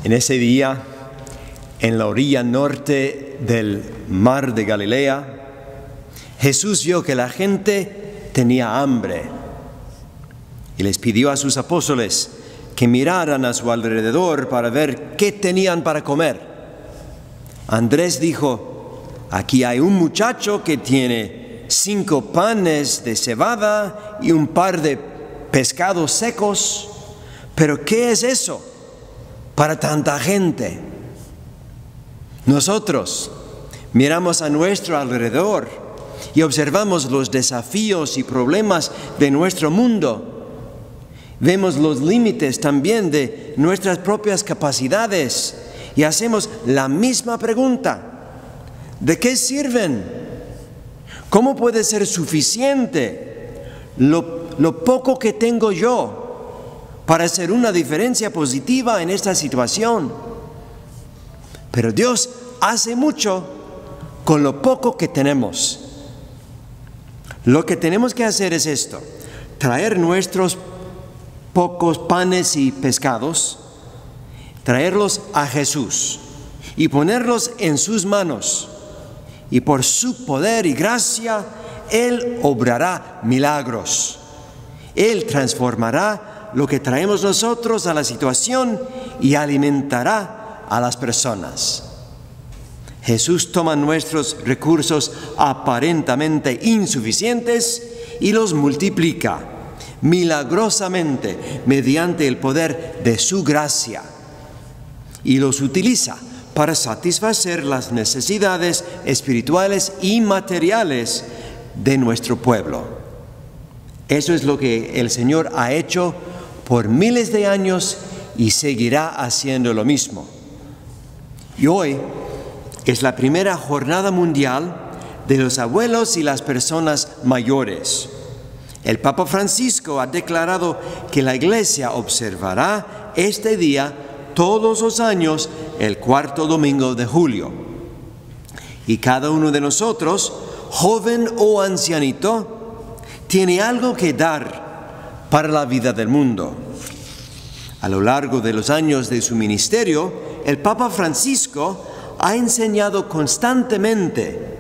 En ese día, en la orilla norte del mar de Galilea, Jesús vio que la gente tenía hambre y les pidió a sus apóstoles que miraran a su alrededor para ver qué tenían para comer. Andrés dijo: aquí hay un muchacho que tiene 5 panes de cebada y un par de pescados secos, pero ¿qué es eso para tanta gente? Nosotros miramos a nuestro alrededor y observamos los desafíos y problemas de nuestro mundo. Vemos los límites también de nuestras propias capacidades y hacemos la misma pregunta: ¿de qué sirven? ¿Cómo puede ser suficiente lo poco que tengo yo para hacer una diferencia positiva en esta situación? Pero Dios hace mucho con lo poco que tenemos. Lo que tenemos que hacer es esto: traer nuestros pocos panes y pescados, traerlos a Jesús y ponerlos en sus manos. Y por su poder y gracia, Él obrará milagros. Él transformará lo que traemos nosotros a la situación y alimentará a las personas. Jesús toma nuestros recursos aparentemente insuficientes y los multiplica milagrosamente mediante el poder de su gracia, y los utiliza para satisfacer las necesidades espirituales y materiales de nuestro pueblo. Eso es lo que el Señor ha hecho por miles de años y seguirá haciendo lo mismo. Y hoy es la primera jornada mundial de los abuelos y las personas mayores. El Papa Francisco ha declarado que la Iglesia observará este día todos los años el 4º domingo de julio. Y cada uno de nosotros, joven o ancianito, tiene algo que dar para la vida del mundo. A lo largo de los años de su ministerio, el Papa Francisco ha enseñado constantemente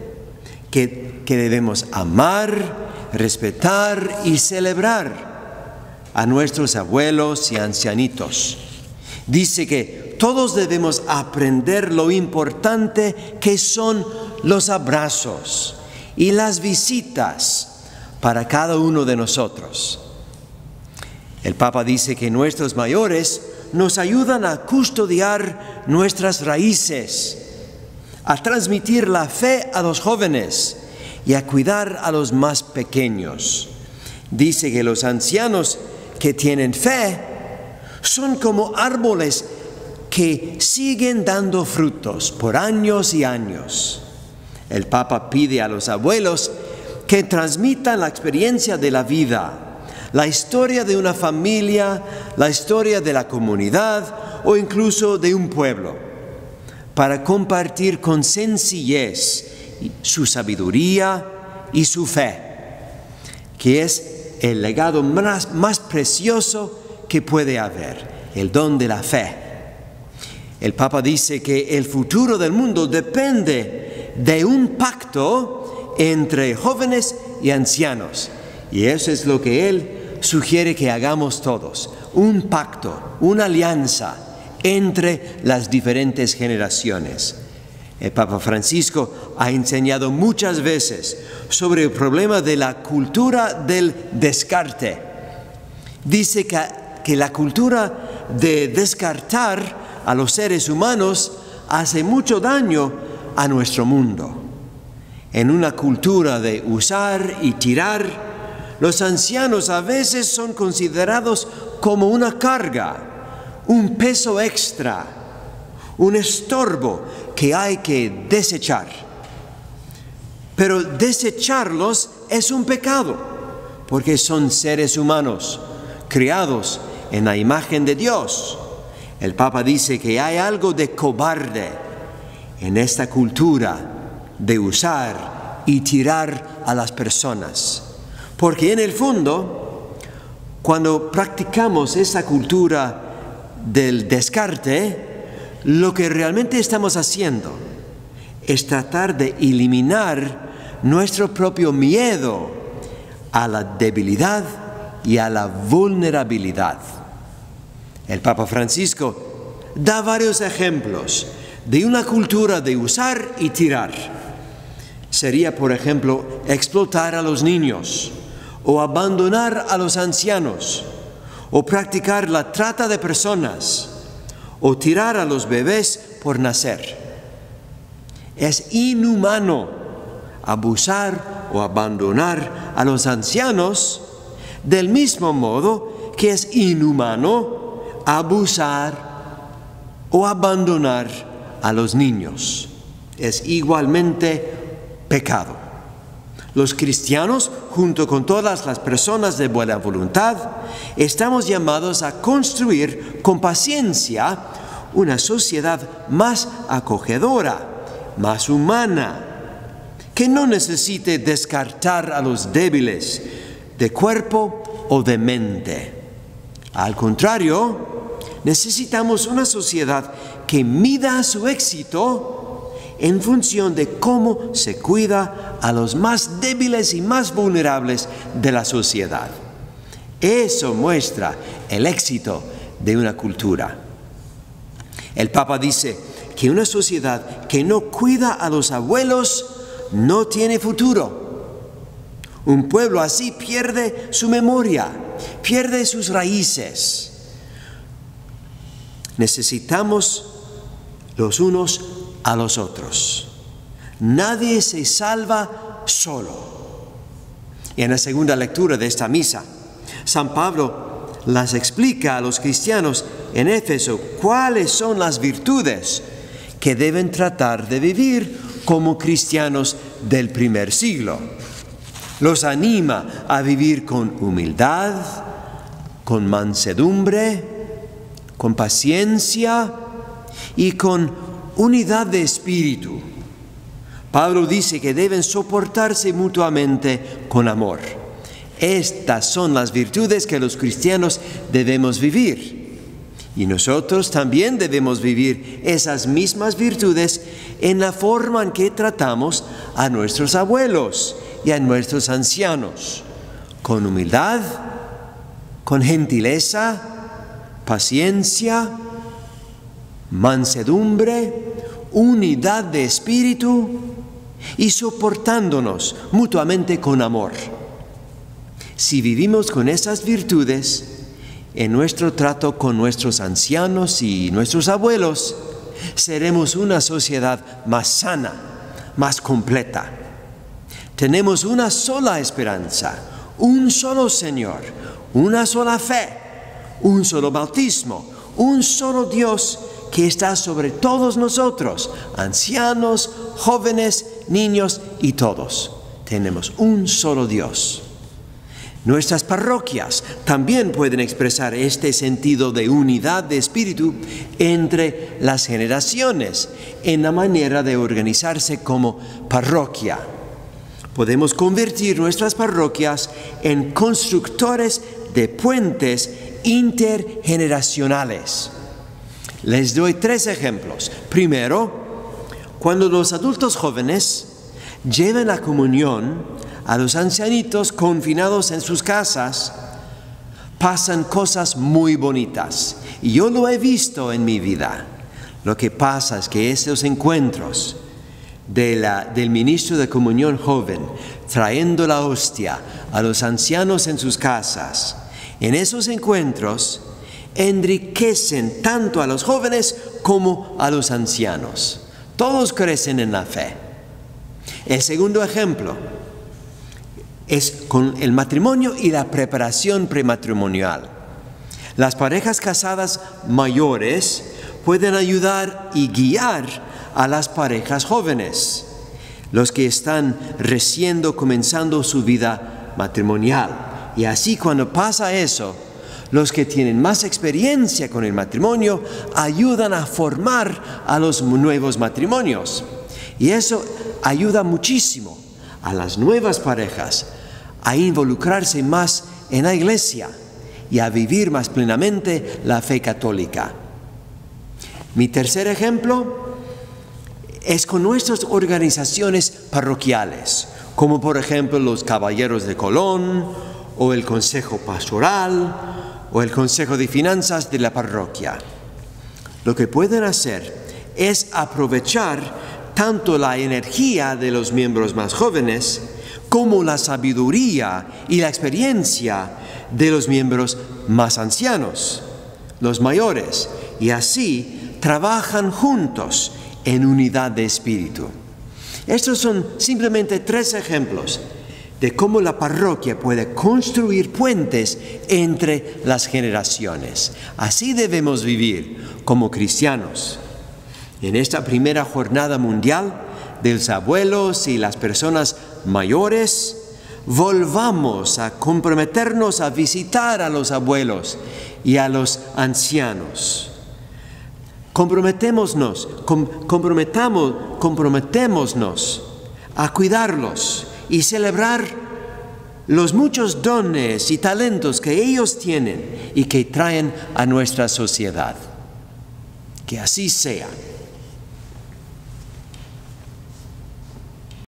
que debemos amar, respetar y celebrar a nuestros abuelos y ancianitos. Dice que todos debemos aprender lo importante que son los abrazos y las visitas para cada uno de nosotros. El Papa dice que nuestros mayores nos ayudan a custodiar nuestras raíces, a transmitir la fe a los jóvenes y a cuidar a los más pequeños. Dice que los ancianos que tienen fe son como árboles que siguen dando frutos por años y años. El Papa pide a los abuelos que transmitan la experiencia de la vida, la historia de una familia, la historia de la comunidad o incluso de un pueblo, para compartir con sencillez su sabiduría y su fe, que es el legado más precioso que puede haber, el don de la fe. El Papa dice que el futuro del mundo depende de un pacto entre jóvenes y ancianos, y eso es lo que él sugiere que hagamos todos: un pacto, una alianza entre las diferentes generaciones. El Papa Francisco ha enseñado muchas veces sobre el problema de la cultura del descarte. Dice que la cultura de descartar a los seres humanos hace mucho daño a nuestro mundo. En una cultura de usar y tirar, los ancianos a veces son considerados como una carga, un peso extra, un estorbo que hay que desechar. Pero desecharlos es un pecado, porque son seres humanos, creados en la imagen de Dios. El Papa dice que hay algo de cobarde en esta cultura de usar y tirar a las personas, porque en el fondo, cuando practicamos esa cultura del descarte, Lo que realmente estamos haciendo es tratar de eliminar nuestro propio miedo a la debilidad y a la vulnerabilidad. El Papa Francisco da varios ejemplos de una cultura de usar y tirar. Sería, por ejemplo, explotar a los niños, o abandonar a los ancianos, o practicar la trata de personas, o tirar a los bebés por nacer. Es inhumano abusar o abandonar a los ancianos, del mismo modo que es inhumano abusar o abandonar a los niños. Es igualmente pecado. Los cristianos, junto con todas las personas de buena voluntad, estamos llamados a construir con paciencia una sociedad más acogedora, más humana, que no necesite descartar a los débiles de cuerpo o de mente. Al contrario, necesitamos una sociedad que mida su éxito en función de cómo se cuida a los más débiles y más vulnerables de la sociedad. Eso muestra el éxito de una cultura. El Papa dice que una sociedad que no cuida a los abuelos no tiene futuro. Un pueblo así pierde su memoria, pierde sus raíces. Necesitamos los unos a los otros. Nadie se salva solo. Y en la segunda lectura de esta misa, San Pablo las explica a los cristianos en Éfeso cuáles son las virtudes que deben tratar de vivir como cristianos del primer siglo. Los anima a vivir con humildad, con mansedumbre, con paciencia y con unidad de espíritu. Pablo dice que deben soportarse mutuamente con amor. Estas son las virtudes que los cristianos debemos vivir. Y nosotros también debemos vivir esas mismas virtudes en la forma en que tratamos a nuestros abuelos y a nuestros ancianos, con humildad, con gentileza, paciencia, mansedumbre, unidad de espíritu y soportándonos mutuamente con amor. Si vivimos con esas virtudes en nuestro trato con nuestros ancianos y nuestros abuelos, seremos una sociedad más sana, más completa. Tenemos una sola esperanza, un solo Señor, una sola fe, un solo bautismo, un solo Dios que está sobre todos nosotros, ancianos, jóvenes, niños y todos. Tenemos un solo Dios. Nuestras parroquias también pueden expresar este sentido de unidad de espíritu entre las generaciones en la manera de organizarse como parroquia. Podemos convertir nuestras parroquias en constructores de puentes intergeneracionales. Les doy 3 ejemplos. Primero, cuando los adultos jóvenes llevan la comunión a los ancianitos confinados en sus casas, pasan cosas muy bonitas. Y yo lo he visto en mi vida. Lo que pasa es que estos encuentros del ministro de comunión joven, trayendo la hostia a los ancianos en sus casas, en esos encuentros enriquecen tanto a los jóvenes como a los ancianos. Todos crecen en la fe. El segundo ejemplo es con el matrimonio y la preparación prematrimonial. Las parejas casadas mayores pueden ayudar y guiar a las parejas jóvenes, los que están recién comenzando su vida matrimonial. Y así, cuando pasa eso, los que tienen más experiencia con el matrimonio ayudan a formar a los nuevos matrimonios. Y eso ayuda muchísimo a las nuevas parejas a involucrarse más en la iglesia y a vivir más plenamente la fe católica. Mi tercer ejemplo es con nuestras organizaciones parroquiales, como por ejemplo los Caballeros de Colón, o el Consejo Pastoral, o el Consejo de Finanzas de la parroquia. Lo que pueden hacer es aprovechar tanto la energía de los miembros más jóvenes, como la sabiduría y la experiencia de los miembros más ancianos, los mayores, y así trabajan juntos en unidad de espíritu. Estos son simplemente 3 ejemplos de cómo la parroquia puede construir puentes entre las generaciones. Así debemos vivir como cristianos. En esta primera jornada mundial de los abuelos y las personas mayores, volvamos a comprometernos a visitar a los abuelos y a los ancianos. Comprometémonos a cuidarlos y celebrar los muchos dones y talentos que ellos tienen y que traen a nuestra sociedad. Que así sea.